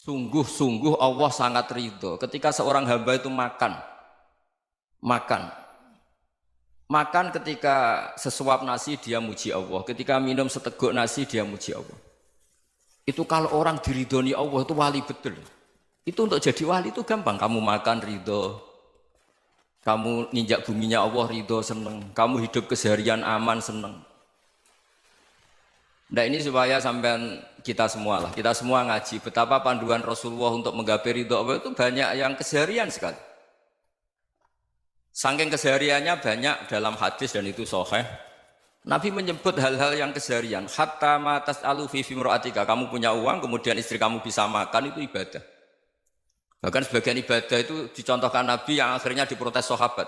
Sungguh-sungguh Allah sangat ridho ketika seorang hamba itu makan. Makan ketika sesuap nasi dia muji Allah, ketika minum seteguk nasi dia muji Allah. Itu kalau orang diridhoni Allah itu wali betul. Itu untuk jadi wali itu gampang. Kamu makan ridho, kamu nginjak buminya Allah ridho seneng, kamu hidup keseharian aman seneng. Nah ini supaya sampean kita semua ngaji betapa panduan Rasulullah untuk menggapai ridho Allah itu banyak yang keseharian sekali. Saking kesehariannya banyak dalam hadis dan itu sahih. Nabi menyebut hal-hal yang keseharian. Hatta ma tas'alu fi fimra'atika. Kamu punya uang, kemudian istri kamu bisa makan, itu ibadah. Bahkan sebagian ibadah itu dicontohkan Nabi yang akhirnya diprotes sahabat.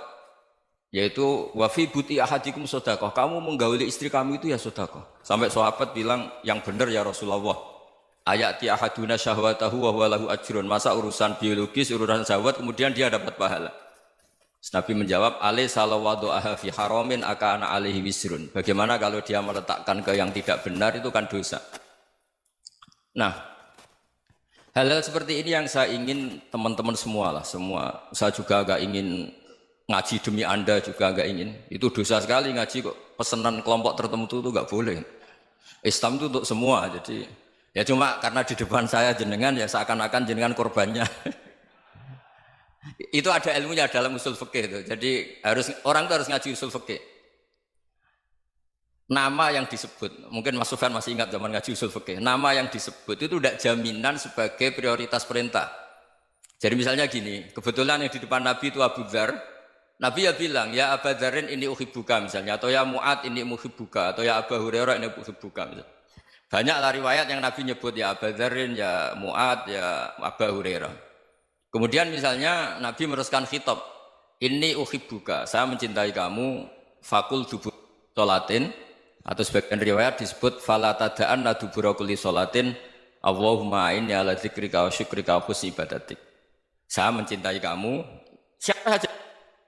Yaitu wa fi buti ahadikum sedekah. Kamu menggauli istri kamu itu ya sedekah. Sampai sahabat bilang yang benar ya Rasulullah. Ayati ahaduna syahwatahu wa huwa lahu ajrun. Masa urusan biologis, urusan syahwat kemudian dia dapat pahala. Nabi menjawab, alaysa lawadu'aha fi haramin akana alaihi wisrun. Bagaimana kalau dia meletakkan ke yang tidak benar itu kan dosa. Nah, hal-hal seperti ini yang saya ingin teman-teman semua. Saya juga agak ingin ngaji demi Anda juga agak ingin. Itu dosa sekali ngaji kok pesanan kelompok tertentu itu enggak boleh. Islam itu untuk semua. Jadi ya cuma karena di depan saya jenengan ya seakan-akan jenengan korbannya. Itu ada ilmunya dalam usul fikih itu. Jadi orang itu harus ngaji usul fikih. Nama yang disebut, mungkin Mas Sufyan masih ingat zaman ngaji usul fikih. Nama yang disebut itu tidak jaminan sebagai prioritas perintah. Jadi misalnya gini, kebetulan yang di depan Nabi itu Abu Dzar. Nabi ya bilang, ya Abu Dzarin ini uhibbuka misalnya, atau ya Mu'ad ini uhibbuka, atau ya Abu Hurairah ini uhibbuka misalnya. Banyaklah riwayat yang Nabi nyebut ya Abu Dzarin, ya Mu'ad, ya Abu Hurairah. Kemudian misalnya Nabi meneruskan khitab, ini uhibbuka, saya mencintai kamu, fakul dubur sholatin, atau sebagian riwayat disebut fala tada'an la dubura kulli sholatin, Allahumma inni ala dzikrika wa syukrika wa husni ibadatik. Saya mencintai kamu, siapa saja,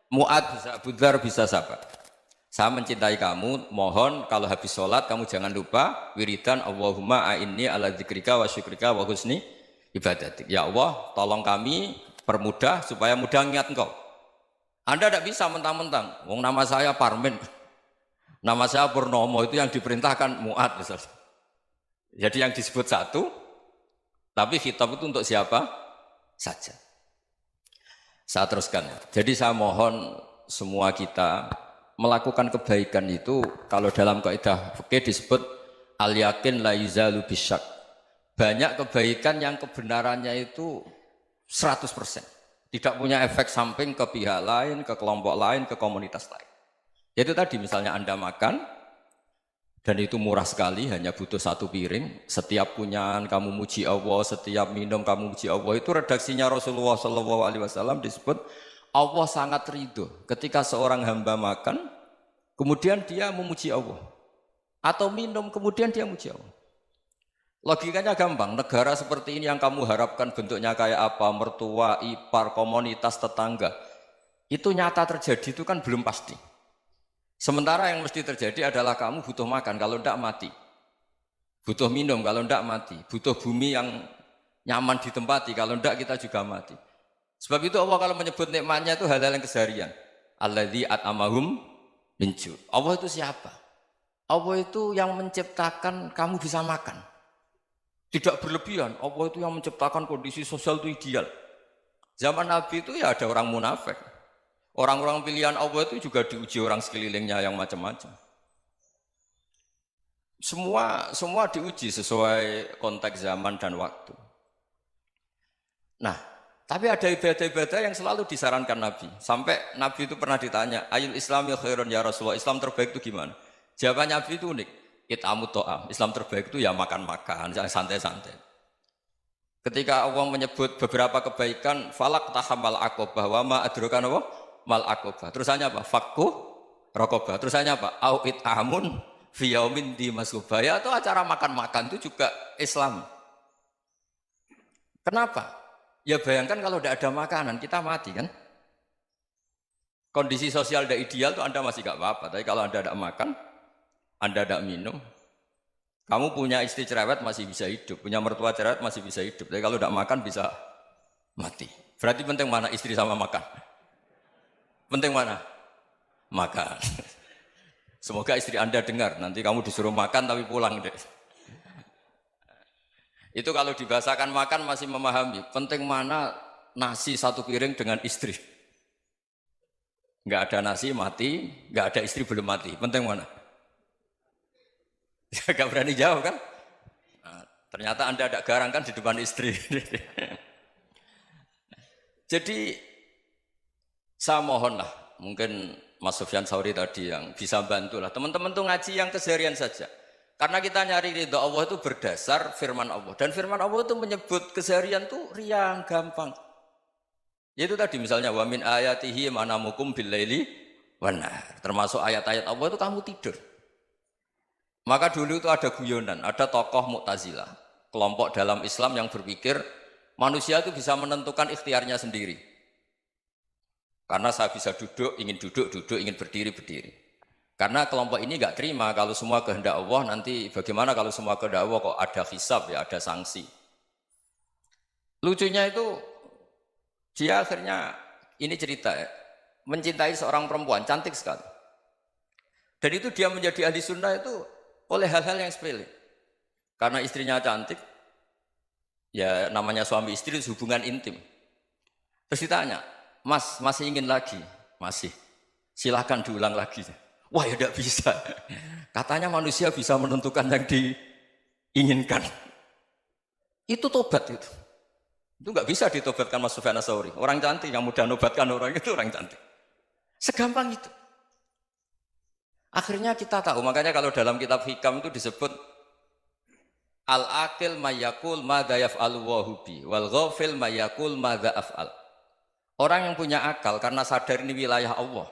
Mu'ad bisa, Abu Dzar bisa siapa. Saya mencintai kamu, mohon kalau habis sholat kamu jangan lupa wiridan Allahumma inni ala dzikrika wa syukrika wa husni ibadatik. Ya Allah, tolong kami permudah supaya mudah ingat engkau. Anda tidak bisa mentang-mentang. Wong nama saya Parmin, nama saya Purnomo, itu yang diperintahkan Mu'ad misalnya. Jadi yang disebut satu, tapi khitab itu untuk siapa saja. Saya teruskan. Jadi saya mohon semua kita melakukan kebaikan itu kalau dalam kaidah fikih disebut al yakin la yuzalu bisyak. Banyak kebaikan yang kebenarannya itu 100%. Tidak punya efek samping ke pihak lain, ke kelompok lain, ke komunitas lain. Itu tadi misalnya Anda makan, dan itu murah sekali, hanya butuh satu piring. Setiap punyaan kamu muji Allah, setiap minum kamu muji Allah. Itu redaksinya Rasulullah SAW disebut, Allah sangat ridho ketika seorang hamba makan, kemudian dia memuji Allah. Atau minum, kemudian dia muji Allah. Logikanya gampang, negara seperti ini yang kamu harapkan bentuknya kayak apa, mertua, ipar, komunitas, tetangga, itu nyata terjadi itu kan belum pasti. Sementara yang mesti terjadi adalah kamu butuh makan, kalau tidak mati. Butuh minum, kalau tidak mati. Butuh bumi yang nyaman ditempati, kalau tidak kita juga mati. Sebab itu Allah kalau menyebut nikmatnya itu hal-hal yang keseharian. Alladzi at'amahum min ju'. Allah itu siapa? Allah itu yang menciptakan kamu bisa makan. Tidak berlebihan, Allah itu yang menciptakan kondisi sosial itu ideal. Zaman Nabi itu ya ada orang munafik. Orang-orang pilihan Allah itu juga diuji orang sekelilingnya yang macam-macam. Semua diuji sesuai konteks zaman dan waktu. Nah, tapi ada ibadah-ibadah yang selalu disarankan Nabi. Sampai Nabi itu pernah ditanya, ayul islami khairun ya Rasulullah, Islam terbaik itu gimana? Jawaban Nabi itu unik. It'amut to'am. Islam terbaik itu ya makan-makan, santai-santai. Ketika Allah menyebut beberapa kebaikan, falak tahamal aqobah, wa ma adrokan apa? Mal aqobah. Terusannya apa? Fakku rokobah. Terusannya apa? Au it'amun fiyaumin di masubah. Ya itu acara makan-makan itu juga Islam. Kenapa? Ya bayangkan kalau tidak ada makanan, kita mati kan? Kondisi sosial tidak ideal itu Anda masih gak apa-apa. Tapi kalau Anda tidak makan, Anda tidak minum, Kamu punya istri cerewet masih bisa hidup, punya mertua cerewet masih bisa hidup. Tapi kalau tidak makan bisa mati. Berarti penting mana istri sama makan? Penting mana? Makan. Semoga istri Anda dengar, nanti kamu disuruh makan tapi pulang deh. Itu kalau dibahasakan makan masih memahami. Penting mana nasi satu piring dengan istri. Nggak ada nasi mati, nggak ada istri belum mati. Penting mana? Gak berani jawab kan? Nah, ternyata Anda ada garang kan di depan istri. Jadi saya mohonlah, mungkin Mas Sufyan Sauri tadi yang bisa bantulah. Teman-teman tuh ngaji yang keseharian saja. Karena kita nyari ridha Allah itu berdasar firman Allah. Dan firman Allah itu menyebut keseharian tuh riang, gampang. Yaitu tadi misalnya wa min ayatihi manamukum billaili wan nahar. Termasuk ayat-ayat Allah itu kamu tidur. Maka dulu itu ada guyonan, ada tokoh Mu'tazilah, kelompok dalam Islam yang berpikir manusia itu bisa menentukan ikhtiarnya sendiri. Karena saya bisa duduk, ingin berdiri, berdiri. Karena kelompok ini nggak terima kalau semua kehendak Allah, nanti bagaimana kalau semua kehendak Allah kok ada hisab ya, ada sanksi. Lucunya itu dia akhirnya, ini cerita ya, mencintai seorang perempuan, cantik sekali. Dan itu dia menjadi ahli sunnah itu oleh hal-hal yang sepele. Karena istrinya cantik, ya namanya suami istri hubungan intim. Terus ditanya, Mas, masih ingin lagi? Masih. Silahkan diulang lagi. Wah ya tidak bisa. Katanya manusia bisa menentukan yang diinginkan. Itu tobat itu. Itu nggak bisa ditobatkan Mas Sufyan Ats-Tsauri. Orang cantik yang mudah nobatkan orang itu orang cantik. Segampang itu. Akhirnya kita tahu, makanya kalau dalam kitab Hikam itu disebut al-aqil mayyakul madza yaf'alu wa hubi wal ghafil mayyakul madza af'al. Orang yang punya akal karena sadar ini wilayah Allah,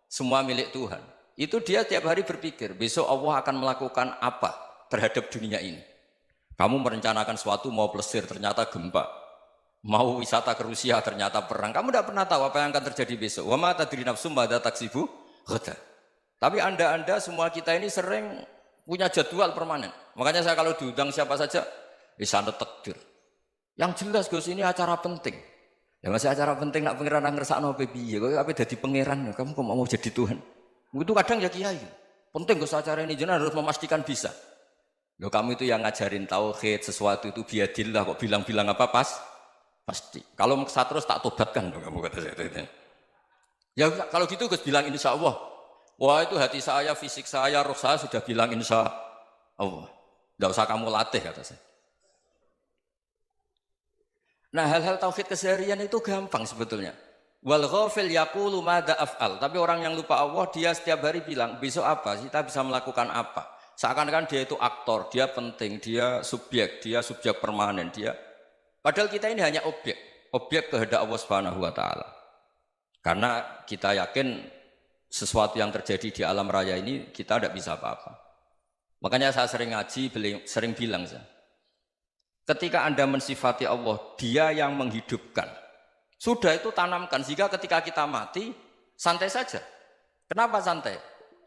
semua milik Tuhan. Itu dia tiap hari berpikir, besok Allah akan melakukan apa terhadap dunia ini. Kamu merencanakan sesuatu mau plesir, ternyata gempa. Mau wisata ke Rusia, ternyata perang. Kamu tidak pernah tahu apa yang akan terjadi besok. Wa ma tadri nafsum madza taksibu ghadan. Tapi anda semua kita ini sering punya jadwal permanen. Makanya saya kalau diundang siapa saja, sana takdir. Yang jelas Gus ini acara penting. Ya masih acara penting nak pangeran ngersakno piye. Kok ape dadi pangeran, kamu kok mau jadi Tuhan. Itu kadang ya kiai. Penting Gus acara ini jenengan harus memastikan bisa. Loh kamu itu yang ngajarin tauhid, sesuatu itu biadillah kok bilang-bilang apa pasti. Kalau maksa terus tak tobatkan loh kamu kata saya. Ya kalau gitu Gus bilang insya Allah. Wah itu hati saya, fisik saya, roh saya sudah bilang insya Allah. Tidak usah kamu latih kata saya. Nah hal-hal tauhid keseharian itu gampang sebetulnya. Wal ghafil yaqulu madza af'al. Tapi orang yang lupa Allah dia setiap hari bilang besok apa? Kita bisa melakukan apa? Seakan-akan dia itu aktor, dia penting, dia subjek permanen, dia. Padahal kita ini hanya objek kehendak Allah Subhanahu wa taala. Karena kita yakin sesuatu yang terjadi di alam raya ini kita tidak bisa apa-apa. Makanya saya sering ngaji, sering bilang saya. Ketika Anda mensifati Allah, dia yang menghidupkan. Sudah itu tanamkan, sehingga ketika kita mati, santai saja. Kenapa santai?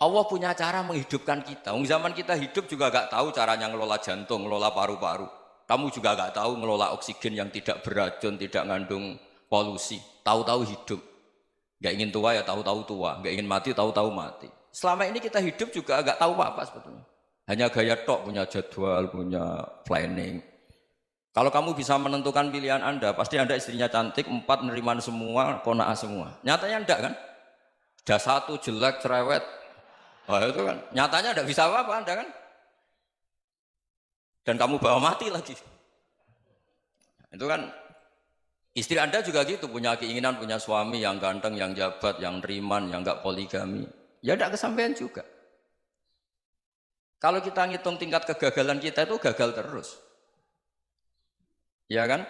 Allah punya cara menghidupkan kita. Zaman kita hidup juga gak tahu caranya ngelola jantung, ngelola paru-paru. Kamu juga gak tahu ngelola oksigen yang tidak beracun, tidak ngandung polusi. Tahu-tahu hidup. Gak ingin tua ya tahu-tahu tua. Gak ingin mati, tahu-tahu mati. Selama ini kita hidup juga gak tahu apa-apa sebetulnya. Hanya gaya tok, punya jadwal, punya planning. Kalau kamu bisa menentukan pilihan Anda, pasti Anda istrinya cantik, 4 neriman semua, kona'ah semua. Nyatanya enggak kan? Ada 1 jelek, cerewet. Wah itu kan, nyatanya enggak bisa apa-apa Anda kan? Dan kamu bawa mati lagi. Itu kan, istri Anda juga gitu, punya keinginan, punya suami yang ganteng, yang jabat, yang neriman, yang enggak poligami. Ya enggak kesampaian juga. Kalau kita ngitung tingkat kegagalan kita itu gagal terus. Ya kan?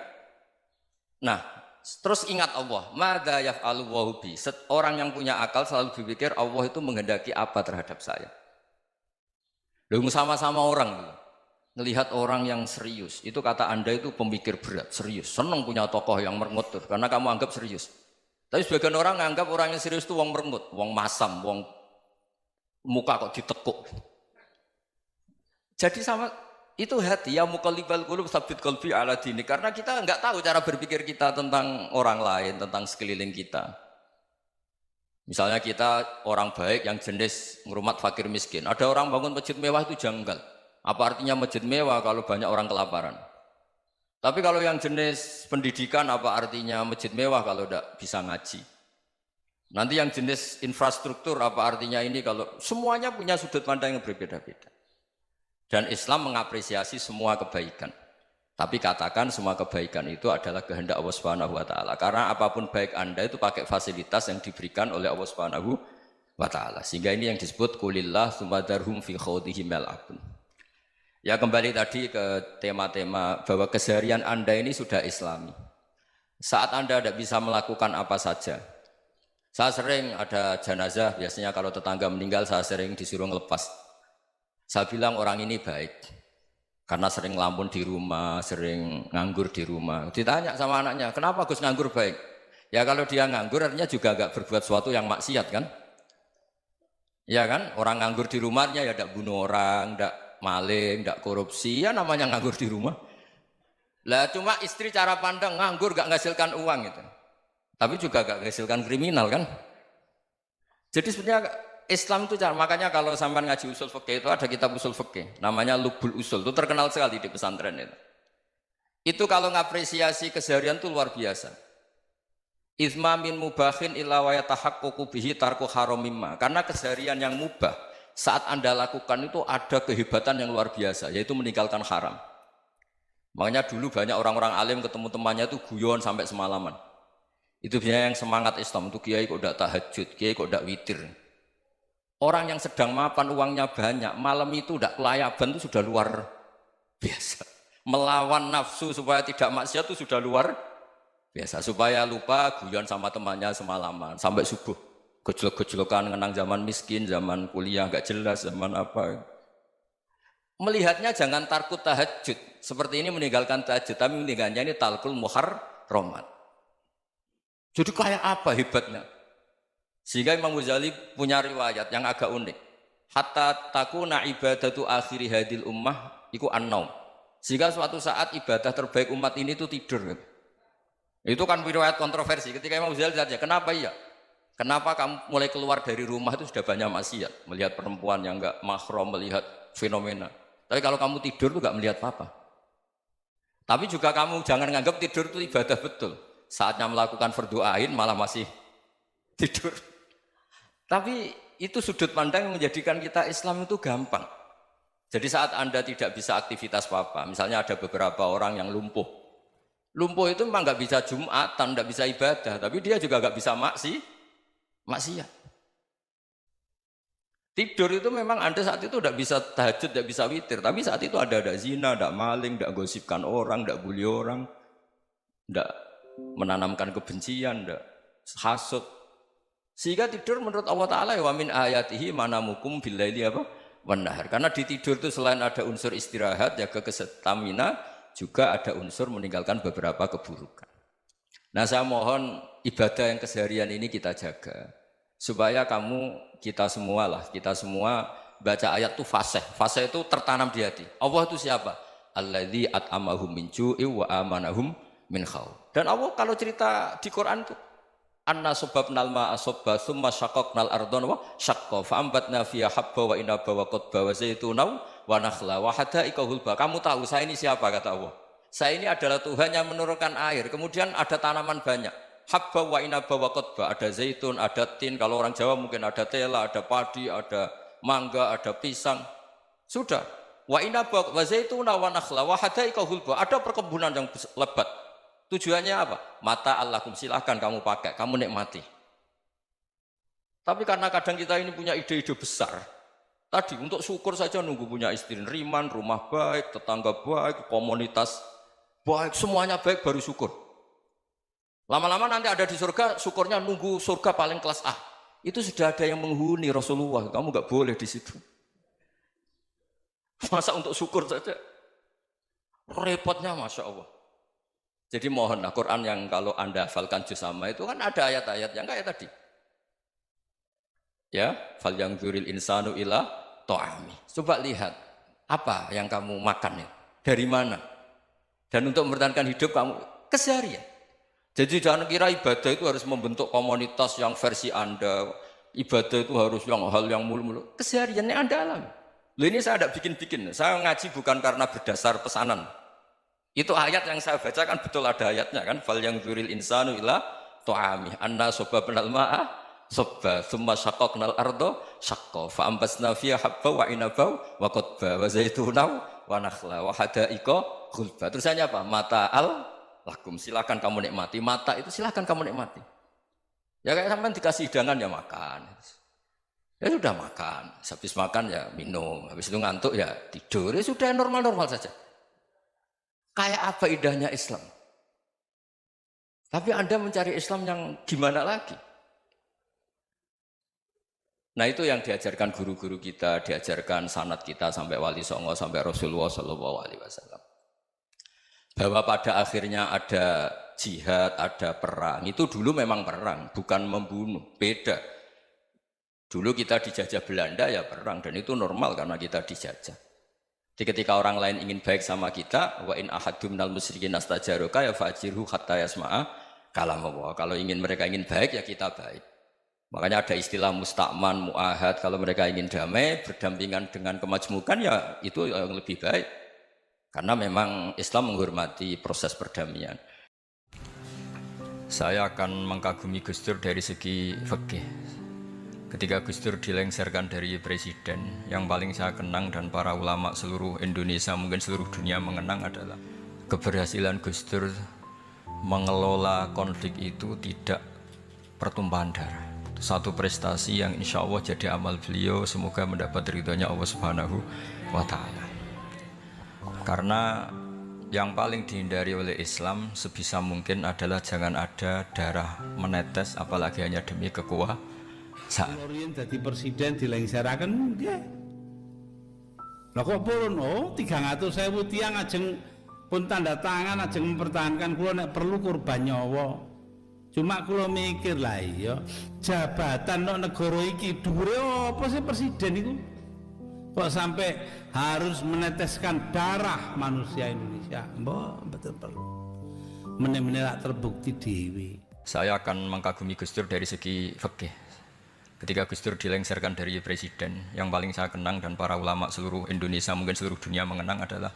Nah, terus ingat Allah, madza yaf'alu wa bi. Orang yang punya akal selalu berpikir Allah itu menghendaki apa terhadap saya. Lalu sama-sama orang melihat orang yang serius. Itu kata Anda itu pemikir berat, serius. Senang punya tokoh yang merengut karena kamu anggap serius. Tapi sebagian orang menganggap orang yang serius itu wong merengut, wong masam, wong muka kok ditekuk. Jadi sama Itu hati ya muqallibal qulub tsabbit qalbi ala dini. Karena kita enggak tahu cara berpikir kita tentang orang lain, tentang sekeliling kita. Misalnya kita orang baik yang jenis ngurmat fakir miskin. Ada orang bangun masjid mewah itu janggal. Apa artinya masjid mewah kalau banyak orang kelaparan? Tapi kalau yang jenis pendidikan apa artinya masjid mewah kalau tidak bisa ngaji? Nanti yang jenis infrastruktur apa artinya ini kalau semuanya punya sudut pandang yang berbeda-beda. Dan Islam mengapresiasi semua kebaikan. Tapi katakan semua kebaikan itu adalah kehendak Allah Subhanahu wa taala. Karena apapun baik Anda itu pakai fasilitas yang diberikan oleh Allah Subhanahu wa taala. Sehingga ini yang disebut kulillah sumadarhum fi khawdihim yal'abun. Ya kembali tadi ke tema-tema bahwa keseharian Anda ini sudah Islami. Saat Anda tidak bisa melakukan apa saja. Saya sering ada jenazah, biasanya kalau tetangga meninggal saya sering disuruh ngelepas. Saya bilang orang ini baik. Karena sering ngelamun di rumah, sering nganggur di rumah. Ditanya sama anaknya, kenapa Gus nganggur baik? Ya kalau dia nganggur artinya juga agak berbuat sesuatu yang maksiat kan? Ya kan? Orang nganggur di rumahnya ya tidak bunuh orang, tidak maling, tidak korupsi. Ya namanya nganggur di rumah. Lah cuma istri cara pandang nganggur gak menghasilkan uang itu. Tapi juga gak menghasilkan kriminal kan? Jadi sebenarnya Islam itu cara, makanya kalau sampai ngaji usul fikih itu ada kitab usul fikih, namanya Lubul Usul, itu terkenal sekali di pesantren itu. Itu kalau ngapresiasi keseharian itu luar biasa. Izma min mubahin illa wa yatahaqqaqu bihi tarku haramimma. Karena keseharian yang mubah saat Anda lakukan itu ada kehebatan yang luar biasa, yaitu meninggalkan haram. Makanya dulu banyak orang-orang alim ketemu temannya itu guyon sampai semalaman. Itu biasanya yang semangat Islam itu kiai kok tidak tahajud, kiai kok tidak witir. Orang yang sedang mapan uangnya banyak, malam itu tidak kelayaban itu sudah luar biasa. Melawan nafsu supaya tidak maksiat itu sudah luar biasa. Supaya lupa guyon sama temannya semalaman sampai subuh. Gejlok-gejlokan ngenang zaman miskin, zaman kuliah nggak jelas, zaman apa. Melihatnya jangan takut tahajud. Seperti ini meninggalkan tahajud, tapi meninggalkannya ini talkul muharramat. Jadi kayak apa hebatnya? Sehingga Imam Ghazali punya riwayat yang agak unik. Hatta takuna ibadatu akhiri hadil ummah iku an-naum. Sehingga suatu saat ibadah terbaik umat ini itu tidur. Itu kan riwayat kontroversi. Ketika Imam Ghazali tanya, kenapa iya? Kenapa kamu mulai keluar dari rumah itu sudah banyak maksiat? Melihat perempuan yang enggak mahram, melihat fenomena. Tapi kalau kamu tidur itu enggak melihat apa-apa. Tapi juga kamu jangan nganggap tidur itu ibadah betul. Saatnya melakukan fardu ain malah masih tidur. Tapi itu sudut pandang yang menjadikan kita Islam itu gampang. Jadi saat Anda tidak bisa aktivitas apa-apa, misalnya ada beberapa orang yang lumpuh. Lumpuh itu memang nggak bisa Jumatan, nggak bisa ibadah, tapi dia juga nggak bisa maksiat. Tidur itu memang Anda saat itu tidak bisa tahajud, tidak bisa witir, tapi saat itu ada zina, ada maling, tidak gosipkan orang, tidak bully orang, tidak menanamkan kebencian, tidak hasud. Sehingga tidur menurut Allah Ta'ala wa min ayatihi manamukum billaili apa? Wan-nahar. Karena di tidur itu selain ada unsur istirahat, jaga kestamina, juga ada unsur meninggalkan beberapa keburukan. Nah saya mohon ibadah yang keseharian ini kita jaga. Supaya kita semua baca ayat itu fasih. Fasih itu tertanam di hati. Allah itu siapa? Alladzi at'amahum min ju'i wa amanahum min khauf. Dan Allah kalau cerita di Quran itu anna sababnal ma'a sabba thumma syaqaqnal ardha wa syaqqa fa ambatna fiha habba wa inaba wa qadba wa zaituna wa nakhla wa hadaika hulba. Kamu tahu saya ini siapa kata Allah? Saya ini adalah Tuhan yang menurunkan air, kemudian ada tanaman banyak. Habba wa inaba wa qadba, ada zaitun, ada tin, kalau orang Jawa mungkin ada tela, ada padi, ada mangga, ada pisang. Sudah. Wa inaba wa zaituna wa nakhla wa hadaika hulba. Ada perkebunan yang lebat. Tujuannya apa? Mata Allahkum, silahkan kamu pakai, kamu nikmati. Tapi karena kadang kita ini punya ide-ide besar. Tadi untuk syukur saja nunggu punya istri riman, rumah baik, tetangga baik, komunitas baik, semuanya baik baru syukur. Lama-lama nanti ada di surga, syukurnya nunggu surga paling kelas A. Itu sudah ada yang menghuni Rasulullah, kamu nggak boleh di situ. Masa untuk syukur saja? Repotnya Masya Allah. Jadi mohonlah Quran yang kalau Anda hafalkan juz amma itu kan ada ayat-ayat yang kayak tadi. Ya, fal yang dzuril insanu ila ta'ami. Coba lihat Apa yang kamu makan ya? Dari mana? Dan untuk mempertahankan hidup kamu keseharian. Jadi jangan kira ibadah itu harus membentuk komunitas yang versi Anda. Ibadah itu harus yang hal yang mulu-mulu. Kesehariannya Anda alami. Loh ini saya tidak bikin-bikin. Saya ngaji bukan karena berdasar pesanan. Itu ayat yang saya baca kan betul ada ayatnya kan. Fal yang dzuril insanu ila tu'ami anna sobabnal ma'a sobba thumma syaqaqnal ardo syaqqa fa ambasna fiha habba wa inaba wa qadba wa zaituna wa nakhla wa hada'iqa ghulba. Terusannya apa? Mata'al lakum, silakan kamu nikmati. Mata itu silakan kamu nikmati. Ya kayak sampean dikasih hidangan ya makan. Ya sudah makan, habis makan ya minum, habis itu ngantuk ya tidur. Ya sudah normal-normal saja. Kayak apa indahnya Islam? Tapi Anda mencari Islam yang gimana lagi? Nah itu yang diajarkan guru-guru kita, diajarkan sanad kita sampai Wali Songo, sampai Rasulullah SAW. Bahwa pada akhirnya ada jihad, ada perang. Itu dulu memang perang, bukan membunuh, beda. Dulu kita dijajah Belanda ya perang, dan itu normal karena kita dijajah. Jadi ketika orang lain ingin baik sama kita, wa in ahadum minal musyrikin astajaroka ya fajirhu hatta yasma'a kalam Allah. Kalau mereka ingin baik ya kita baik. Makanya ada istilah mustakman, mu'ahad. Kalau mereka ingin damai, berdampingan dengan kemajmukan ya itu yang lebih baik. Karena memang Islam menghormati proses perdamaian. Saya akan mengkagumi Gus Dur dari segi fikih. Ketika Gus Dur dilengsarkan dari presiden, yang paling saya kenang dan para ulama seluruh Indonesia, mungkin seluruh dunia mengenang adalah keberhasilan Gus Dur mengelola konflik itu tidak pertumpahan darah. Satu prestasi yang insya Allah jadi amal beliau, semoga mendapat ridhonya Allah Subhanahu wa Ta'ala. Karena yang paling dihindari oleh Islam sebisa mungkin adalah jangan ada darah menetes, apalagi hanya demi kekuasaan. Lorien jadi presiden dilengsarakan nggih. Lah kok purun 300.000 tiyang ajeng pun tanda tangan ajeng mempertahankan kula nek perlu kurban nyawa. Cuma kula mikir lah iya jabatan nek negara iki dhuwure apa sih presiden itu? Kok sampai harus meneteskan darah manusia Indonesia? Mbok betul perlu. Meneh-meneh terbukti dewi. Saya akan mengkagumi Gus Dur dari segi fikih. Ketika Gus Dur dilengsarkan dari presiden, yang paling saya kenang dan para ulama seluruh Indonesia, mungkin seluruh dunia mengenang adalah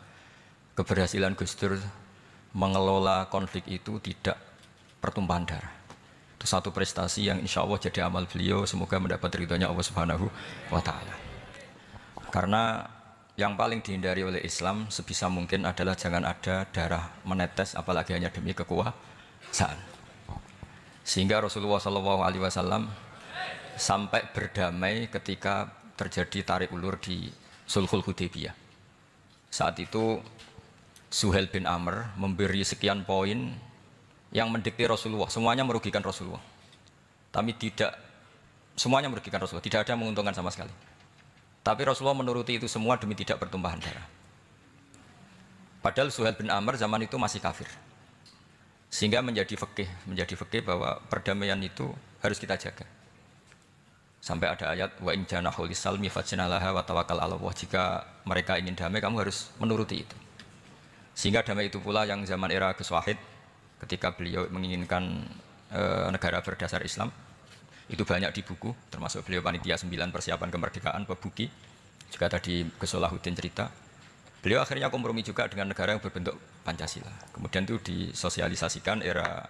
keberhasilan Gus Dur mengelola konflik itu tidak pertumpahan darah. Itu satu prestasi yang insya Allah jadi amal beliau, semoga mendapat ridhonya Allah Subhanahu wa Ta'ala. Karena yang paling dihindari oleh Islam sebisa mungkin adalah jangan ada darah menetes, apalagi hanya demi kekuasaan. Sehingga Rasulullah SAW sampai berdamai ketika terjadi tarik ulur di Sulhul Hudaybiyah. Saat itu Suhail bin Amr memberi sekian poin yang mendikte Rasulullah, semuanya merugikan Rasulullah. Tapi tidak semuanya merugikan Rasulullah, tidak ada yang menguntungkan sama sekali. Tapi Rasulullah menuruti itu semua demi tidak bertumpahan darah. Padahal Suhail bin Amr zaman itu masih kafir. Sehingga menjadi fikih bahwa perdamaian itu harus kita jaga. Sampai ada ayat wa in janahu lisalmi fajnalaha wa tawakkal 'ala Allah. Jika mereka ingin damai, kamu harus menuruti itu. Sehingga damai itu pula yang zaman era Gus Wahid, ketika beliau menginginkan negara berdasar Islam, itu banyak di buku, termasuk beliau panitia 9 persiapan kemerdekaan Pebuki, juga tadi Gus Solahuddin cerita. Beliau akhirnya kompromi juga dengan negara yang berbentuk Pancasila. Kemudian itu disosialisasikan era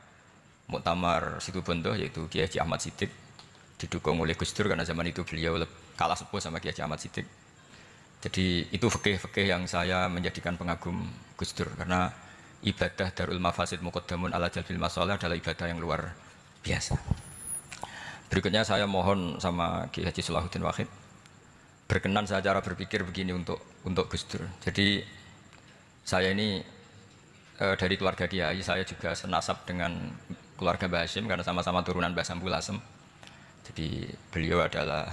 Muktamar Situbondo, yaitu Kiai Haji Ahmad Siddiq, didukung oleh Gus Dur karena zaman itu beliau kalah sepuh sama Kiai Haji Ahmad Siddiq. Jadi itu fikih-fikih yang saya menjadikan pengagum Gus Dur, karena ibadah Darul Mafasid Muqaddamun ala Jalbil Masalah adalah ibadah yang luar biasa. Berikutnya saya mohon sama Kiai Haji Solahuddin Wahid berkenan saya cara berpikir begini untuk Gus Dur. Jadi saya ini dari keluarga Kiai, saya juga senasab dengan keluarga Mbah Hashim karena sama-sama turunan Mbah Sambul Asem. Jadi beliau adalah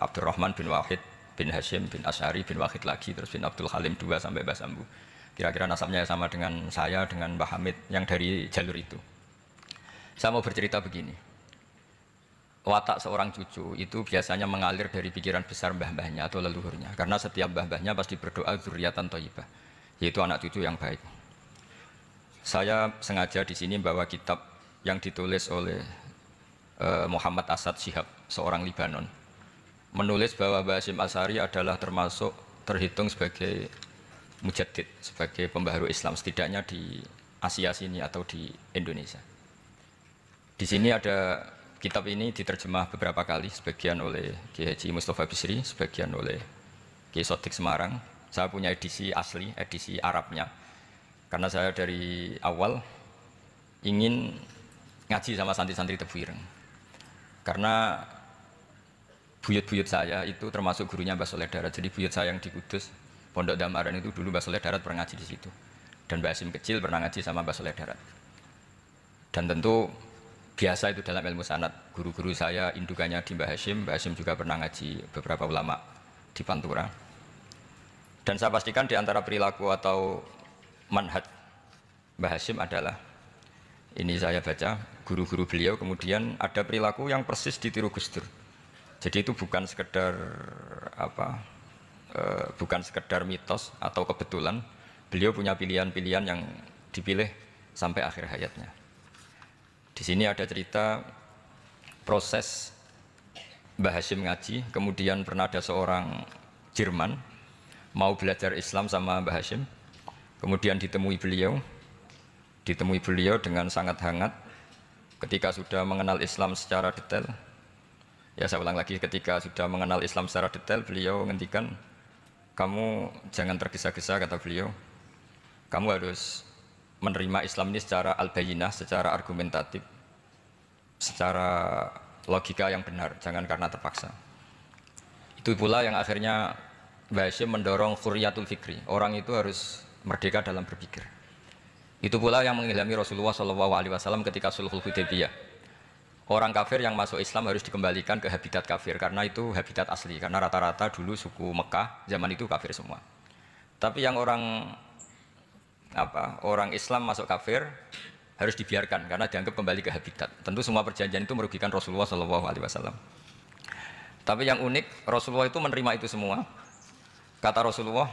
Abdurrahman bin Wahid bin Hashim bin Asy'ari bin Wahid lagi, terus bin Abdul Halim 2 sampai Mbah Sambu. Kira-kira nasabnya sama dengan saya, dengan Mbah Hamid yang dari jalur itu. Saya mau bercerita begini. watak seorang cucu itu biasanya mengalir dari pikiran besar mbah-mbahnya atau leluhurnya. Karena setiap mbah-mbahnya pasti berdoa dzurriatan thayyibah, yaitu anak cucu yang baik. Saya sengaja di sini bawa kitab yang ditulis oleh Muhammad Asad Shihab, seorang Libanon. Menulis bahwa Mbah Hasyim Asy'ari adalah terhitung sebagai mujaddid, sebagai pembaharu Islam setidaknya di Asia sini atau di Indonesia. Di sini ada kitab ini diterjemah beberapa kali, sebagian oleh Kiai Haji Mustafa Bisri, sebagian oleh Kiai Sodik Semarang. Saya punya edisi asli, edisi Arabnya. Karena saya dari awal ingin ngaji sama santri-santri Tebuireng. Karena buyut-buyut saya itu termasuk gurunya Mbah Soleh Darat. Jadi buyut saya yang di Kudus, Pondok Damaran itu dulu Mbah Soleh Darat pernah ngaji di situ. Dan Mbah Hasyim kecil pernah ngaji sama Mbah Soleh Darat. Dan tentu biasa itu dalam ilmu sanad, guru-guru saya indukannya di Mbah Hasyim juga pernah ngaji beberapa ulama di Pantura. Dan saya pastikan di antara perilaku atau manhaj Mbah Hasyim adalah, ini saya baca, guru-guru beliau kemudian ada perilaku yang persis ditiru Gus Dur. Jadi itu bukan sekedar bukan sekedar mitos atau kebetulan, beliau punya pilihan-pilihan yang dipilih sampai akhir hayatnya. Di sini ada cerita proses Mbah Hasyim ngaji, kemudian pernah ada seorang Jerman mau belajar Islam sama Mbah Hasyim, kemudian ditemui beliau dengan sangat hangat. Ketika sudah mengenal Islam secara detail, ya saya ulang lagi, ketika sudah mengenal Islam secara detail, beliau ngendikan, kamu jangan tergesa-gesa, kata beliau, kamu harus menerima Islam ini secara al-bayyinah, secara argumentatif, secara logika yang benar, jangan karena terpaksa. Itu pula yang akhirnya Mbah Hasyim mendorong khurriyatul fikri, orang itu harus merdeka dalam berpikir. Itu pula yang mengilhami Rasulullah SAW ketika Sulhul Hudaybiyah. Orang kafir yang masuk Islam harus dikembalikan ke habitat kafir, karena itu habitat asli, karena rata-rata dulu suku Mekah zaman itu kafir semua. Tapi yang orang Islam masuk kafir harus dibiarkan karena dianggap kembali ke habitat. Tentu semua perjanjian itu merugikan Rasulullah SAW. Tapi yang unik, Rasulullah itu menerima itu semua. Kata Rasulullah,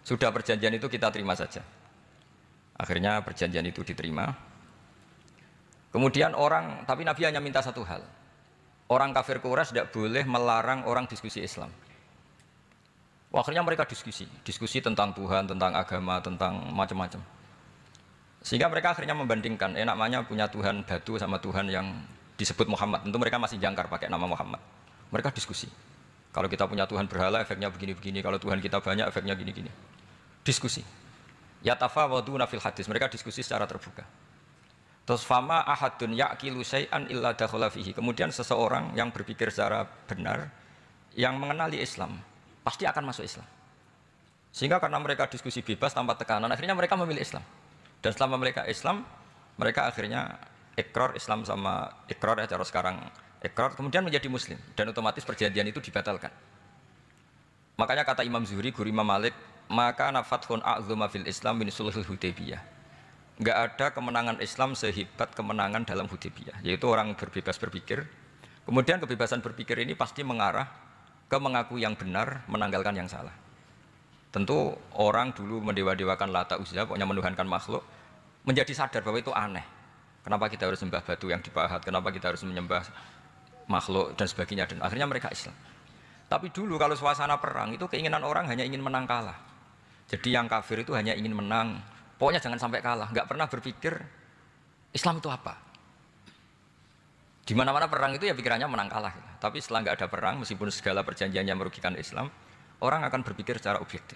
sudah perjanjian itu kita terima saja. Akhirnya perjanjian itu diterima. Kemudian tapi Nabi hanya minta satu hal. Orang kafir Quraisy tidak boleh melarang orang diskusi Islam. Akhirnya mereka diskusi tentang Tuhan, tentang agama, tentang macam-macam. Sehingga mereka akhirnya membandingkan, namanya punya Tuhan batu sama Tuhan yang disebut Muhammad. Tentu mereka masih jangkar pakai nama Muhammad. Mereka diskusi. Kalau kita punya Tuhan berhala, efeknya begini-begini. Kalau Tuhan kita banyak, efeknya gini-gini. Diskusi. Yatafawaduna fil hadis. Mereka diskusi secara terbuka. Terus fama ahadun yaqilu syai'an illa dakhala fihi. Kemudian seseorang yang berpikir secara benar, yang mengenali Islam, pasti akan masuk Islam. Sehingga karena mereka diskusi bebas tanpa tekanan, akhirnya mereka memilih Islam. Dan selama mereka Islam, mereka akhirnya ikrar Islam sama ikrar ya cara sekarang ikrar, kemudian menjadi Muslim. Dan otomatis perjanjian itu dibatalkan. Makanya kata Imam Zuhri, guru Imam Malik, maka nafathun a'zuma fil Islam min sulhul Hudaybiyah. Enggak ada kemenangan Islam sehebat kemenangan dalam Hudaybiyah, yaitu orang berbebas berpikir. Kemudian kebebasan berpikir ini pasti mengarah ke mengaku yang benar, menanggalkan yang salah. Tentu orang dulu mendewa-dewakan Lata Uzza, pokoknya menuhankan makhluk, menjadi sadar bahwa itu aneh. Kenapa kita harus sembah batu yang dipahat, kenapa kita harus menyembah makhluk dan sebagainya, dan akhirnya mereka Islam. Tapi dulu kalau suasana perang itu keinginan orang hanya ingin menang kalah. Jadi yang kafir itu hanya ingin menang, pokoknya jangan sampai kalah, nggak pernah berpikir Islam itu apa. Di mana-mana perang itu ya pikirannya menang kalah. Tapi setelah nggak ada perang, meskipun segala perjanjiannya merugikan Islam, orang akan berpikir secara objektif.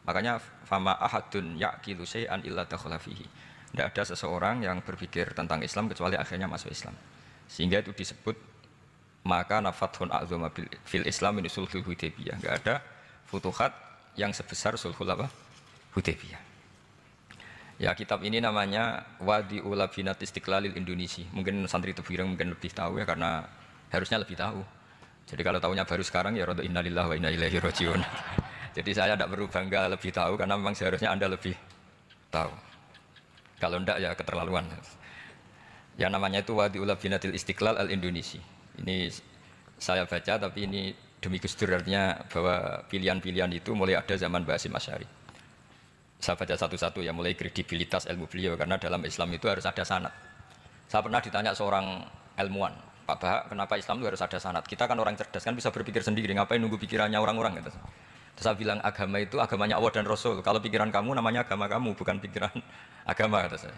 Makanya fama ahadun yaqilu syai'an illa dakhala fihi. Tidak ada seseorang yang berpikir tentang Islam kecuali akhirnya masuk Islam. Sehingga itu disebut maka nafathun a'zama fil Islam min sulhul Hudaybiyah. Enggak ada futuhat yang sebesar sulhul Hudaybiyah. Ya, kitab ini namanya Wadi'ul Labinat Istiqlalil Indonesia. Mungkin santri Tebuireng mungkin lebih tahu ya, karena harusnya lebih tahu. Jadi kalau tahunya baru sekarang ya rada innalillahi wa inna ilaihi rajiun. Jadi saya tidak perlu bangga lebih tahu karena memang seharusnya Anda lebih tahu. Kalau tidak ya keterlaluan. Ya namanya itu Wadi'ul Labinatil Istiqlal al Indonesia. Ini saya baca tapi ini demi Gus Dur, artinya bahwa pilihan-pilihan itu mulai ada zaman Mbah Hasyim Asy'ari. Saya baca satu-satu ya, mulai kredibilitas ilmu beliau, karena dalam Islam itu harus ada sanad. Saya pernah ditanya seorang ilmuwan, Pak Bahak, kenapa Islam itu harus ada sanad? Kita kan orang cerdas, kan bisa berpikir sendiri, ngapain nunggu pikirannya orang-orang gitu. Terus saya bilang agama itu agamanya Allah dan Rasul. Kalau pikiran kamu namanya agama kamu, bukan pikiran agama, kata saya.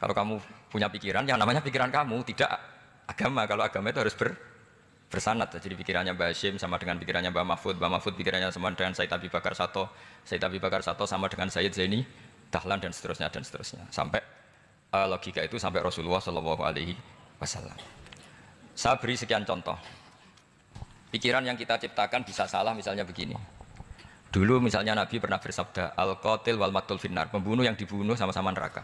Kalau kamu punya pikiran, yang namanya pikiran kamu, tidak agama. Kalau agama itu harus bersanad. Jadi pikirannya Mbah Hasyim sama dengan pikirannya Mbah Mahfud pikirannya sama dengan Said Abi Bakar Sato sama dengan Sayyid Zaini Dahlan dan seterusnya sampai logika itu sampai Rasulullah Shallallahu Alaihi Wasallam. Saya beri sekian contoh. Pikiran yang kita ciptakan bisa salah, misalnya begini. Dulu misalnya Nabi pernah bersabda, al-qatil wal maqtul finnar, pembunuh yang dibunuh sama-sama neraka.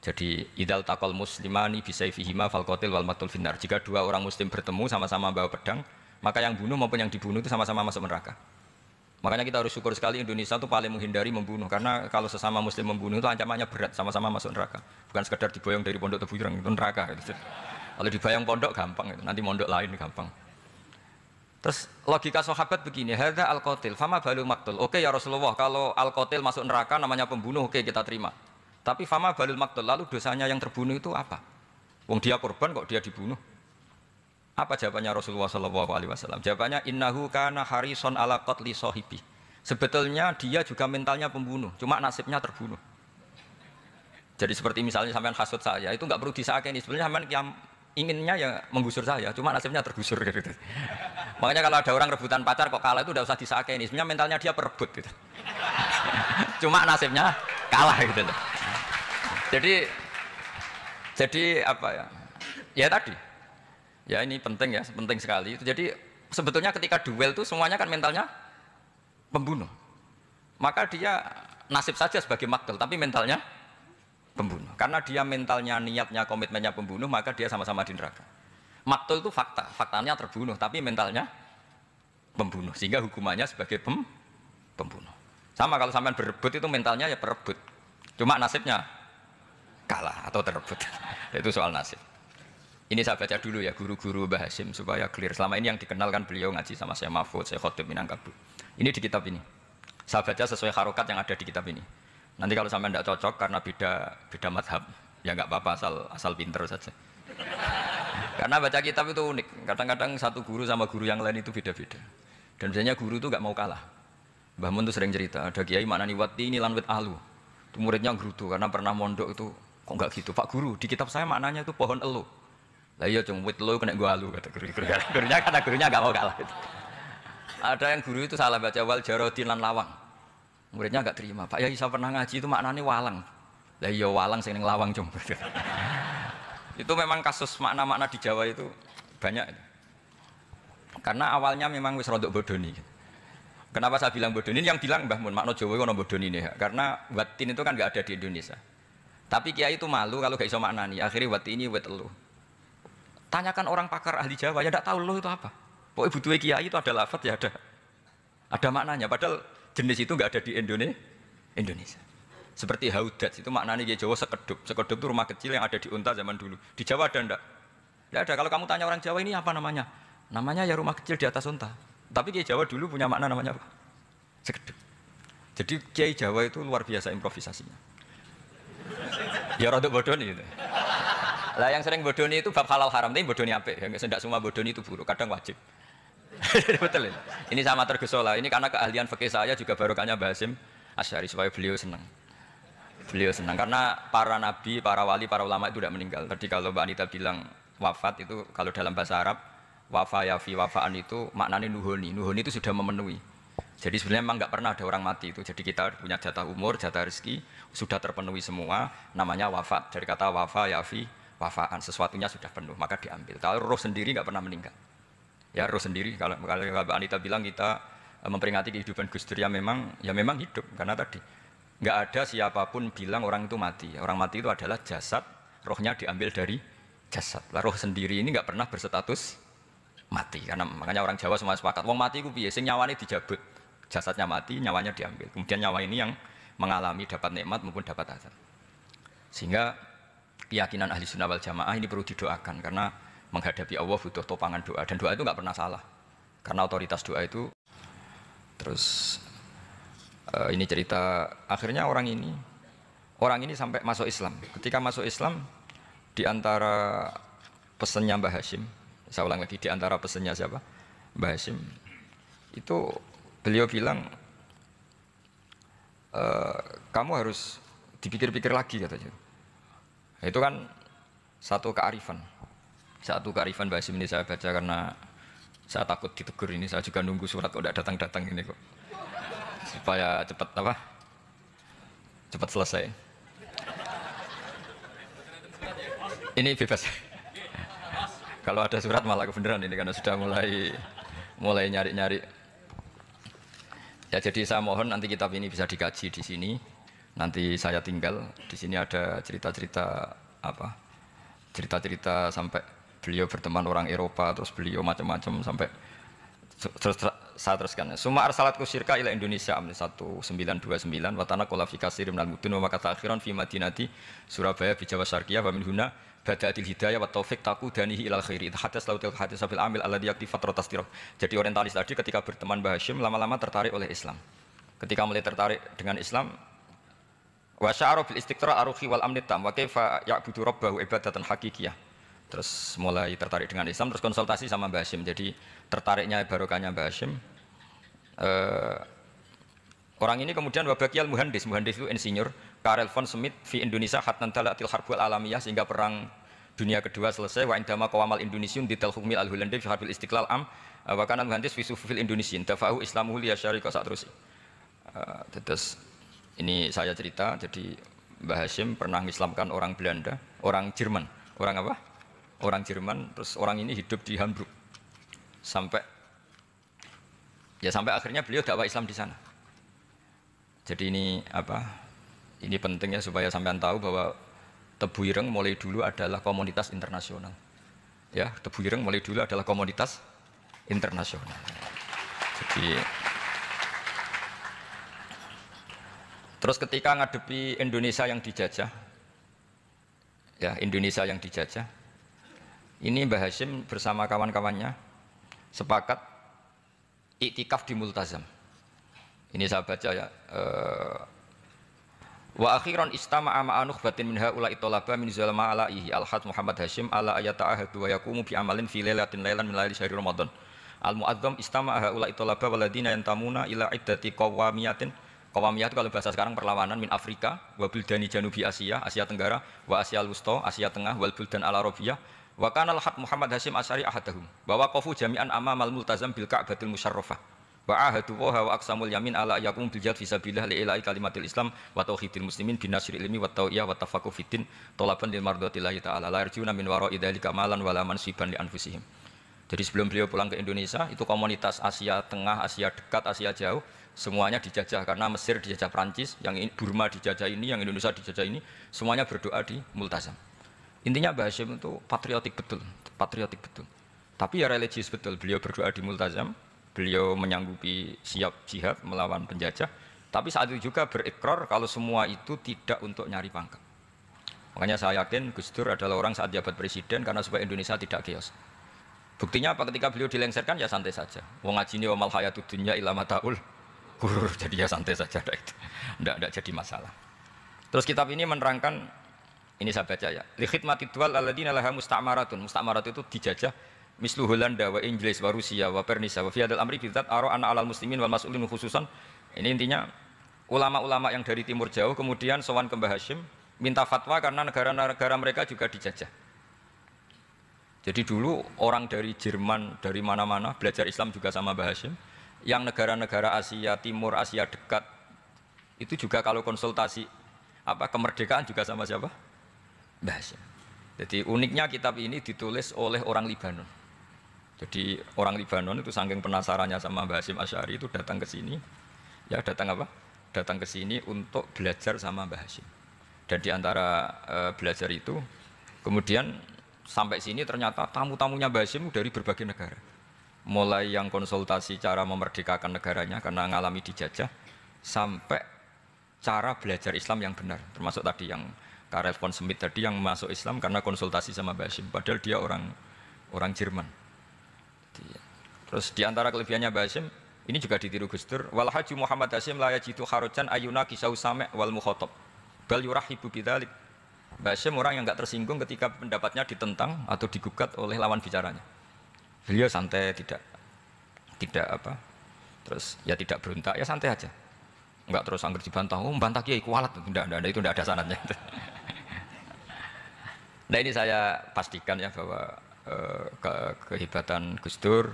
Jadi idal takol muslimani bisayfihima fal qatil wal maqtul finnar. Jika dua orang muslim bertemu sama-sama bawa pedang, maka yang bunuh maupun yang dibunuh itu sama-sama masuk neraka. Makanya kita harus syukur sekali Indonesia itu paling menghindari membunuh, karena kalau sesama muslim membunuh itu ancamannya berat, sama-sama masuk neraka. Bukan sekedar diboyong dari pondok Tebu Ireng, itu neraka gitu. Kalau dibayang pondok gampang, nanti pondok lain gampang. Terus logika sahabat begini, hadza al-qatil fama balul maqtul. Oke ya Rasulullah, kalau al-qatil masuk neraka namanya pembunuh, oke kita terima. Tapi fama balul maqtul, lalu dosanya yang terbunuh itu apa? Wong dia korban kok dia dibunuh? Apa jawabannya Rasulullah sallallahu alaihi wasallam? Jawabannya innahu kana harison ala qatli sahibi. Sebetulnya dia juga mentalnya pembunuh, cuma nasibnya terbunuh. Jadi seperti misalnya sampean hasud saya, itu enggak perlu disakeni. Sebenarnya sampean yang inginnya ya menggusur saya, cuma nasibnya tergusur gitu. Makanya kalau ada orang rebutan pacar kok kalah itu udah usah disakeni. Sebenarnya mentalnya dia perebut gitu. Cuma nasibnya kalah gitu loh. Jadi apa ya? Ya tadi. Ya ini penting ya, penting sekali. Itu jadi sebetulnya ketika duel itu semuanya kan mentalnya pembunuh. Maka dia nasib saja sebagai maktul, tapi mentalnya pembunuh. Karena dia mentalnya, niatnya, komitmennya pembunuh, maka dia sama-sama di neraka. Maktul itu fakta, faktanya terbunuh, tapi mentalnya pembunuh. Sehingga hukumannya sebagai pembunuh. Sama kalau sampean berebut itu mentalnya ya perebut. Cuma nasibnya kalah atau terebut. Itu soal nasib. Ini saya baca dulu ya guru-guru Mbah Hasyim supaya clear. Selama ini yang dikenalkan beliau ngaji sama saya Mahfud, saya Khotib Minangkabau. Ini di kitab ini. Saya baca sesuai harokat yang ada di kitab ini. Nanti kalau sampai tidak cocok karena beda madhab, ya nggak apa-apa asal pinter saja. Karena baca kitab itu unik. Kadang-kadang satu guru sama guru yang lain itu beda-beda. Dan biasanya guru itu nggak mau kalah. Mbah Mun tuh sering cerita, ada kiai maknani wati ini lanwit alu. Itu muridnya gerutu karena pernah mondok itu kok nggak gitu. Pak guru, di kitab saya maknanya itu pohon elu. Lah iya cung wit elu kena gua alu kata gurunya karena gurunya nggak mau kalah. Ada yang guru itu salah baca wal jarodin lan lawang. Muridnya nggak terima. Pak Yai saya pernah ngaji itu maknanya walang. Lah iya walang sing ning lawang cung. Itu memang kasus makna-makna di Jawa itu banyak. Karena awalnya memang wis rodok bodoni. Kenapa saya bilang bodoni? Yang bilang Mbah Mun makna Jawa ono bodoni nih. Karena watin itu kan nggak ada di Indonesia. Tapi kiai itu malu kalau gak iso maknani. Akhirnya wati ini wet elu. Tanyakan orang pakar ahli Jawa, ya tidak tahu lo itu apa. Pokoknya butuh kiai itu ada lafaz ya ada maknanya. Padahal jenis itu nggak ada di Indonesia. Seperti haudat itu maknanya di Jawa sekedup. Sekedup itu rumah kecil yang ada di unta zaman dulu. Di Jawa ada enggak? Ya ada. Kalau kamu tanya orang Jawa ini apa namanya? Namanya ya rumah kecil di atas unta. Tapi kiai Jawa dulu punya makna namanya apa? Sekedup. Jadi kiai Jawa itu luar biasa improvisasinya. Ya rodok bodoh nih. Gitu. Lah yang sering bodoni itu bab halal haram, tapi bodoni apik. Ya tidak semua bodoni itu buruk, kadang wajib. Betul ya? Ini sama tergesola. Ini karena keahlian fikih saya juga barokahnya Mbah Hasyim Asy'ari supaya beliau senang. Beliau senang karena para nabi, para wali, para ulama itu tidak meninggal. Tadi kalau Mbak Anita bilang wafat itu kalau dalam bahasa Arab wafa yafi wafaan itu maknanya nuhoni. Nuhoni itu sudah memenuhi. Jadi sebenarnya memang nggak pernah ada orang mati itu. Jadi kita punya jatah umur, jatah rezeki sudah terpenuhi semua. Namanya wafat. Dari kata wafa yafi wafaan, sesuatunya sudah penuh maka diambil. Kalau roh sendiri nggak pernah meninggal. Ya roh sendiri kalau Mbak Anita bilang kita memperingati kehidupan Gus Dur ya memang hidup karena tadi nggak ada siapapun bilang orang itu mati. Orang mati itu adalah jasad, rohnya diambil dari jasad. Lah roh sendiri ini nggak pernah berstatus mati karena makanya orang Jawa semua sepakat. Wong mati itu piye? Sing nyawane dijabut, jasadnya mati, nyawanya diambil. Kemudian nyawa ini yang mengalami dapat nikmat maupun dapat azab. Sehingga keyakinan ahli sunnah wal jamaah ini perlu didoakan karena menghadapi Allah butuh topangan doa dan doa itu nggak pernah salah karena otoritas doa itu. Terus ini cerita akhirnya orang ini sampai masuk Islam. Ketika masuk Islam di antara pesannya Mbah Hashim, saya ulang lagi, di antara pesannya siapa? Mbah Hashim itu beliau bilang kamu harus dipikir-pikir lagi katanya. Itu kan satu kearifan Mbah Hashim ini saya baca karena saya takut ditegur ini, saya juga nunggu surat kok tidak datang-datang ini kok supaya cepat selesai. Ini bebas. Kalau ada surat malah kebenaran ini karena sudah mulai nyari-nyari. Ya jadi saya mohon nanti kitab ini bisa dikaji di sini. Nanti saya tinggal di sini ada cerita-cerita sampai beliau berteman orang Eropa, terus beliau macam-macam sampai terus saya teruskan. Suma arsalatku syirka ila Indonesia 1929 watana qala fi katsir minal mudun wa makata akhiran fi madinati Surabaya bi Jawa Syarqiyah wa min huna bada'atil hidayah wa taufik taqudanihi ilal khairi hadas lautil hadis fil amil alladhi yakti fatratas tirah. Jadi orientalis tadi ketika berteman Mbah Hashim lama-lama tertarik oleh Islam. Ketika mulai tertarik dengan Islam wa sya'ara bil istiqra aruhi wal amni tam wa kaifa ya'budu rabbahu ibadatan hakikiyah. Terus mulai tertarik dengan Islam, terus konsultasi sama Mbah Hashim. Jadi tertariknya barokahnya Mbah Hashim. Orang ini kemudian wabakiyal muhandis itu insinyur Karel von Schmidt fi Indonesia hatnan talatil harbul alamiyah sehingga perang dunia kedua selesai wa indama qawamal indonesiun di hukmil al hulandi fi harbil istiqlal am wa kana muhandis fi sufufil indonesian dafa'u islamuhu li yasyarika sak terus. Terus ini saya cerita, jadi Mbah Hashim pernah mengislamkan orang Belanda, orang Jerman. Orang apa? Orang Jerman, terus orang ini hidup di Hamburg sampai akhirnya beliau dakwah Islam di sana. Jadi ini ini pentingnya supaya sampean tahu bahwa Tebu Ireng mulai dulu adalah komunitas internasional. Ya, Tebu Ireng mulai dulu adalah komunitas internasional. Jadi terus ketika ngadepi Indonesia yang dijajah, ini Mbah Hashim bersama kawan-kawannya sepakat iktikaf di Multazam. Ini saya baca ya. Wa akhiran istama'a ma'anuh batin min haula'i talaba min zalama alaihi al-had Muhammad Hashim ala ayata'ahadu wa yaqumu bi amalin fi lailatin lailan min laili syahri Ramadan. Al-mu'azzam istama'a haula'i talaba waladina yantamuna ila iddati qawamiyatin. Qawamiyah itu kalau bahasa sekarang perlawanan min Afrika wa buldani janubi Asia, Asia Tenggara, wa Asia Wusta, Asia Tengah, wal buldan al-Arabiyah. Wa kana al-had Muhammad Hashim Asy'ari ahadahum. Wa waqafu jami'an amamal multazam bil Ka'batil musyarrafah. Wa ahadu wa aqsamul yamin ala yakum bil jihad fi sabilillah li ilahi kalimatil Islam wa tauhidil muslimin bin nasril ilmi wa tawiyah wa tafaqquh fiddin talaban lil mardatillahi ta'ala la yarjuna min wara'i dzalika malan wala mansiban li anfusihim. Jadi sebelum beliau pulang ke Indonesia, itu komunitas Asia Tengah, Asia Dekat, Asia Jauh, semuanya dijajah karena Mesir dijajah Prancis, yang Burma dijajah ini, yang Indonesia dijajah ini, semuanya berdoa di Multazam. Intinya Mbah Hashim itu patriotik betul. Tapi ya religius betul. Beliau berdoa di Multazam, beliau menyanggupi siap jihad melawan penjajah, tapi saat itu juga berikrar kalau semua itu tidak untuk nyari pangkat. Makanya saya yakin Gus Dur adalah orang saat jabat presiden karena supaya Indonesia tidak chaos. Buktinya apa? Ketika beliau dilengsarkan ya santai saja. Wong ngajine wa mal hayatud dunya illa mataul ghurur. Jadi ya santai saja itu. Enggak jadi masalah. Terus kitab ini menerangkan, ini saya baca ya. Li khidmatid duwal alladziina laha musta'maratun. Musta'marat itu dijajah mislu Holanda wa Inggris wa Rusia wa Pernisia wa fi hadzal amri bidzat ara anna 'alal muslimin wal mas'ulin khususan. Ini intinya ulama-ulama yang dari timur jauh kemudian sowan ke Mbah Hashim minta fatwa karena negara-negara mereka juga dijajah. Jadi dulu orang dari Jerman, dari mana-mana belajar Islam juga sama Mbah Hashim. Yang negara-negara Asia Timur, Asia Dekat itu juga kalau konsultasi kemerdekaan juga sama siapa? Mbah Hashim. Jadi uniknya kitab ini ditulis oleh orang Libanon. Jadi orang Libanon itu saking penasarannya sama Mbah Hashim Asy'ari itu datang ke sini. Ya datang ke sini untuk belajar sama Mbah Hashim. Dan di antara belajar itu kemudian sampai sini ternyata tamu-tamunya Mbah Hashim dari berbagai negara. Mulai yang konsultasi cara memerdekakan negaranya karena mengalami dijajah, sampai cara belajar Islam yang benar. Termasuk tadi yang Karel von Schmidt tadi yang masuk Islam karena konsultasi sama Mbah Hashim. Padahal dia orang orang Jerman. Terus di antara kelebihannya Mbah Hasyim ini juga ditiru Gus Dur, wal haji Muhammad Hasyim la yajidu kharojan ayuna kisau same' wal mukhatab bal yurahibu bidzalik. Mbah Hasyim orang yang enggak tersinggung ketika pendapatnya ditentang atau digugat oleh lawan bicaranya. Beliau santai, tidak apa, terus ya tidak berontak, ya santai aja. Enggak terus angger dibantah, oh membantah kiai kualat, enggak, itu enggak ada sanadnya. Nah ini saya pastikan ya bahwa kehebatan Gus Dur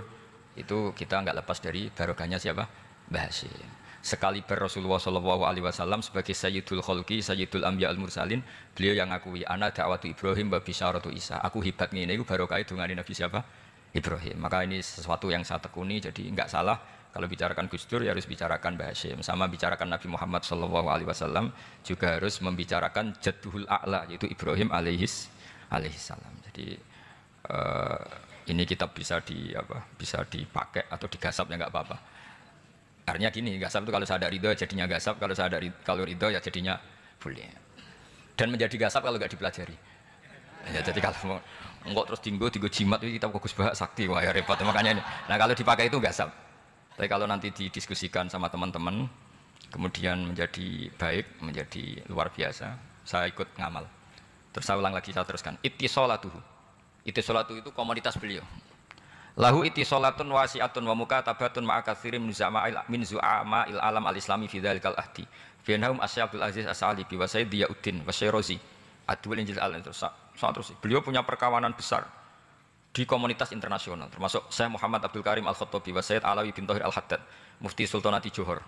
itu kita enggak lepas dari barokahnya siapa? Mbah Hasyim. Sekali Rasulullah SAW sebagai Sayyidul Khalqi, Sayyidul Anbiya al-Mursalin, beliau yang ngakui ana da'watu Ibrahim wa bisyaratu Isa. Aku hebat ngene iku barokah dungane Nabi siapa? Ibrahim. Maka ini sesuatu yang saya tekuni, jadi enggak salah kalau bicarakan Gus Dur ya harus bicarakan Mbah Hasyim. Sama bicarakan Nabi Muhammad SAW juga harus membicarakan Jadduhul A'la yaitu Ibrahim alaihissalam. Jadi ini kitab bisa dipakai atau digasap ya enggak apa-apa. Artinya gini, gasap itu kalau saya ada ridho jadinya gasap, kalau ridho ya jadinya boleh. Dan menjadi gasap kalau nggak dipelajari. Ya, jadi kalau enggak terus tinggo jimat itu kita fokus bahas sakti, wah ya repot makanya ini. Nah kalau dipakai itu gasap. Tapi kalau nanti didiskusikan sama teman-teman, kemudian menjadi baik, menjadi luar biasa, saya ikut ngamal. Terus saya ulang lagi, saya teruskan. Ittisolatuhu itu komunitas beliau. Lahu ittisolatun wasi'atun wa mukatabatun ma'a katsirin min zu'ama'il alam al-islami fi dzalikal ahdi. Bainahum Asy'abul Aziz As-Sa'libi wa Sayyid Diyauddin wa Syairozi. Adwul Injil terus. Beliau punya perkawanan besar di komunitas internasional, termasuk Syekh Muhammad Abdul Karim Al-Khattabi wa Sayyid Alawi bin Thahir Al-Haddad, Mufti Sultanati Johor.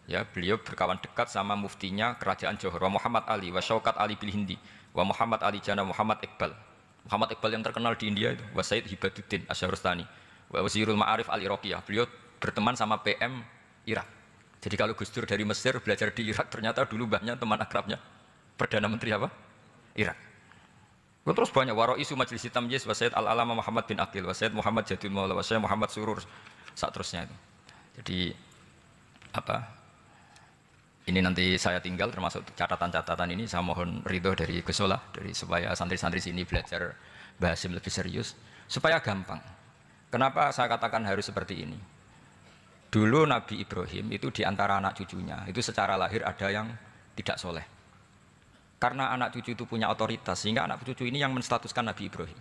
Ya, beliau berkawan dekat sama muftinya kerajaan Johor, wa Muhammad Ali wa Syaukat Ali bil Hindi, wa Muhammad Ali Jana Muhammad Iqbal. Muhammad Iqbal yang terkenal di India itu, wa Sayyid Hibaduddin Asy-Syahrastani, wa Wazirul Ma'arif Al-Iraqiyah. Beliau berteman sama PM Irak. Jadi kalau Gus Dur dari Mesir belajar di Irak, ternyata dulu mbahnya teman akrabnya Perdana Menteri apa? Irak. Terus banyak waro'isu Majlis Tamyiz wa Sayyid Al-Alama Muhammad bin Aqil wa Sayyid Muhammad Jadul Maula wa Sayyid Muhammad Surur saat terusnya itu. Jadi ini nanti saya tinggal termasuk catatan-catatan ini, saya mohon ridho dari Gus Solah dari supaya santri-santri sini belajar Mbah Hasyim lebih serius supaya gampang. Kenapa saya katakan harus seperti ini? Dulu Nabi Ibrahim itu diantara anak cucunya itu secara lahir ada yang tidak soleh. Karena anak cucu itu punya otoritas sehingga anak cucu ini yang menstatuskan Nabi Ibrahim.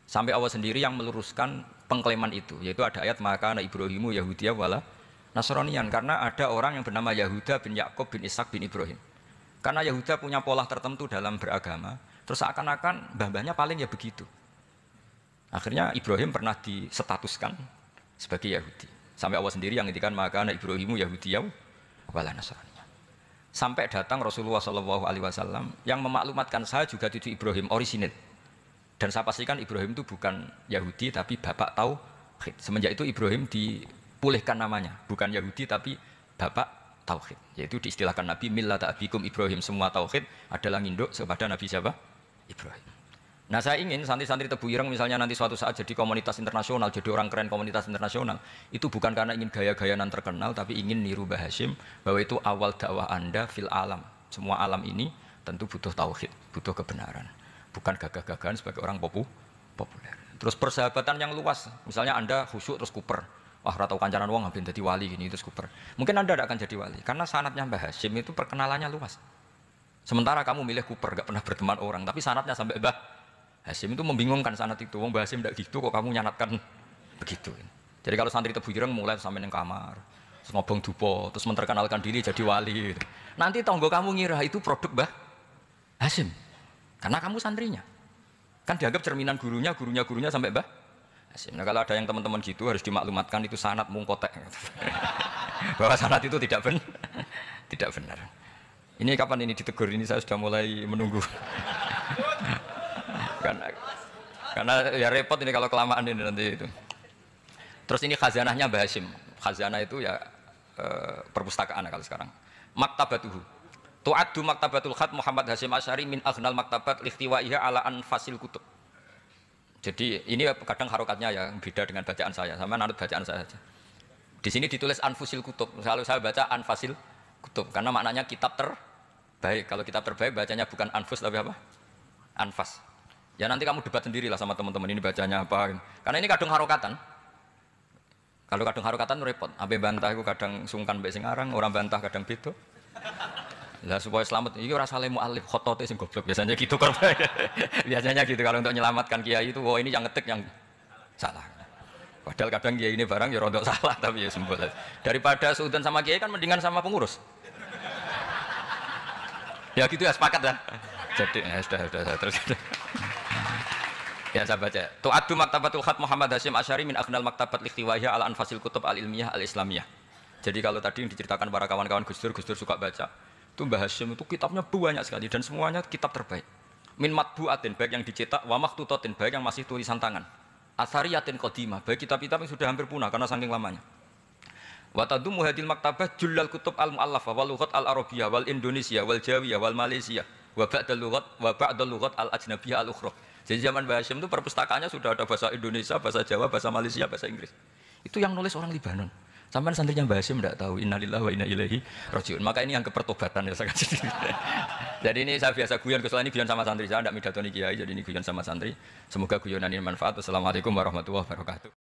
Sampai Allah sendiri yang meluruskan pengklaiman itu, yaitu ada ayat maka anak Ibrahimu Yahudiyah wala Nasranian, karena ada orang yang bernama Yahuda bin Yakub bin Ishak bin Ibrahim. Karena Yahuda punya pola tertentu dalam beragama, terus seakan-akan mbah-mbahnya paling ya begitu. Akhirnya Ibrahim pernah disetatuskan sebagai Yahudi. Sampai Allah sendiri yang ngendikan maka anak Ibrahimu Yahudiyah wala Nasranian. Sampai datang Rasulullah SAW yang memaklumatkan saya juga cucu Ibrahim orisinil. Dan saya pastikan Ibrahim itu bukan Yahudi tapi bapak tauhid. Semenjak itu Ibrahim dipulihkan namanya, bukan Yahudi tapi bapak tauhid. Yaitu diistilahkan Nabi millata abikum Ibrahim, semua tauhid adalah nginduk kepada Nabi siapa? Ibrahim. Nah saya ingin santri-santri Tebu Ireng misalnya nanti suatu saat jadi komunitas internasional, jadi orang keren komunitas internasional, itu bukan karena ingin gaya-gayanan terkenal, tapi ingin niru Mbah Hasyim bahwa itu awal dakwah Anda fil alam. Semua alam ini tentu butuh tauhid, butuh kebenaran, bukan gagah-gagahan sebagai orang populer. Terus persahabatan yang luas, misalnya Anda khusyuk terus kuper, wah ratau kancanan wong habis jadi wali gini terus kuper. Mungkin Anda tidak akan jadi wali karena sanadnya Mbah Hasyim itu perkenalannya luas. Sementara kamu milih kuper, gak pernah berteman orang, tapi sanadnya sampai Mbah Hasyim itu membingungkan sanad itu. Wong Mbah Hasyim tidak gitu kok kamu nyanatkan begitu. Jadi kalau santri Tebu Ireng mulai sampai di kamar, terus ngobong dupo, terus memperkenalkan diri jadi wali. Gitu. Nanti tonggo kamu ngira itu produk Mbah Hasyim, karena kamu santrinya. Kan dianggap cerminan gurunya sampai Mbah Hasyim. Nah kalau ada yang teman-teman gitu harus dimaklumatkan itu sanad mungkotek. Bahwa sanad itu tidak benar. Ini kapan ini ditegur, ini saya sudah mulai menunggu. karena ya repot ini kalau kelamaan ini nanti itu. Terus ini khazanahnya Mbah Hasyim. Khazanah itu ya perpustakaan kalau sekarang. Maktabatuhu. Tu'addu maktabatul khat Muhammad Hasyim Asy'ari min aghnal maktabat likhtiwaiha ala anfasil kutub. Jadi ini kadang harokatnya ya beda dengan bacaan saya. Sama nanut bacaan saya saja. Di sini ditulis anfusil kutub. Kalau saya baca anfasil kutub karena maknanya kitab terbaik. Kalau kitab terbaik bacanya bukan anfus tapi apa? Anfas. Ya nanti kamu debat sendirilah sama teman-teman ini bacanya apa. Karena ini kadang harokatan. Kalau kadang harokatan repot. Abe bantah itu kadang sungkan mbek sing aran, orang bantah kadang beda. Lah supaya selamat, iki ora saleh mualif, khotote sing goblok biasanya gitu korban. Biasanya gitu kalau untuk menyelamatkan kiai itu, ini yang ngetik yang salah. Padahal kadang kiai ini barang ya rontok salah tapi ya sembol. Daripada suudzon sama kiai kan mendingan sama pengurus. Ya gitu ya sepakat ya. Jadi ya sudah terus. Ya saya baca. Tu'addu maktabatul khat Muhammad Hasyim Asy'ari min aghnal maktabat likhtiwaiha ala anfasil kutub al-ilmiyah al-islamiyah. Jadi kalau tadi yang diceritakan para kawan-kawan Gus Dur suka baca. Itu Mbah Hasyim itu kitabnya banyak sekali dan semuanya kitab terbaik. Min matbu'atin baik yang dicetak wa makhtutatin baik yang masih tulisan tangan. Athariyatin qadimah baik kitab-kitab yang sudah hampir punah karena saking lamanya. Wa tadummu hadil maktabah jullal kutub al-mu'allafah wal lughat al-arabiyyah wal indonesia wal jawiyah wal malaysia wa ba'dal lughat al-ajnabiyyah al-ukhra. Jadi zaman Mbah Hasyim itu perpustakaannya sudah ada bahasa Indonesia, bahasa Jawa, bahasa Malaysia, bahasa Inggris. Itu yang nulis orang Libanon. Sampai santrinya Mbah Hasyim tidak tahu innalillahi wa inna ilaihi rajiun. Maka ini yang kepertobatan ya saya kasih. Jadi ini saya biasa guyon, kesulitan ini guyon sama santri, saya tidak midatoni kiai, jadi ini guyon sama santri. Semoga guyonan ini manfaat. Wassalamualaikum warahmatullahi wabarakatuh.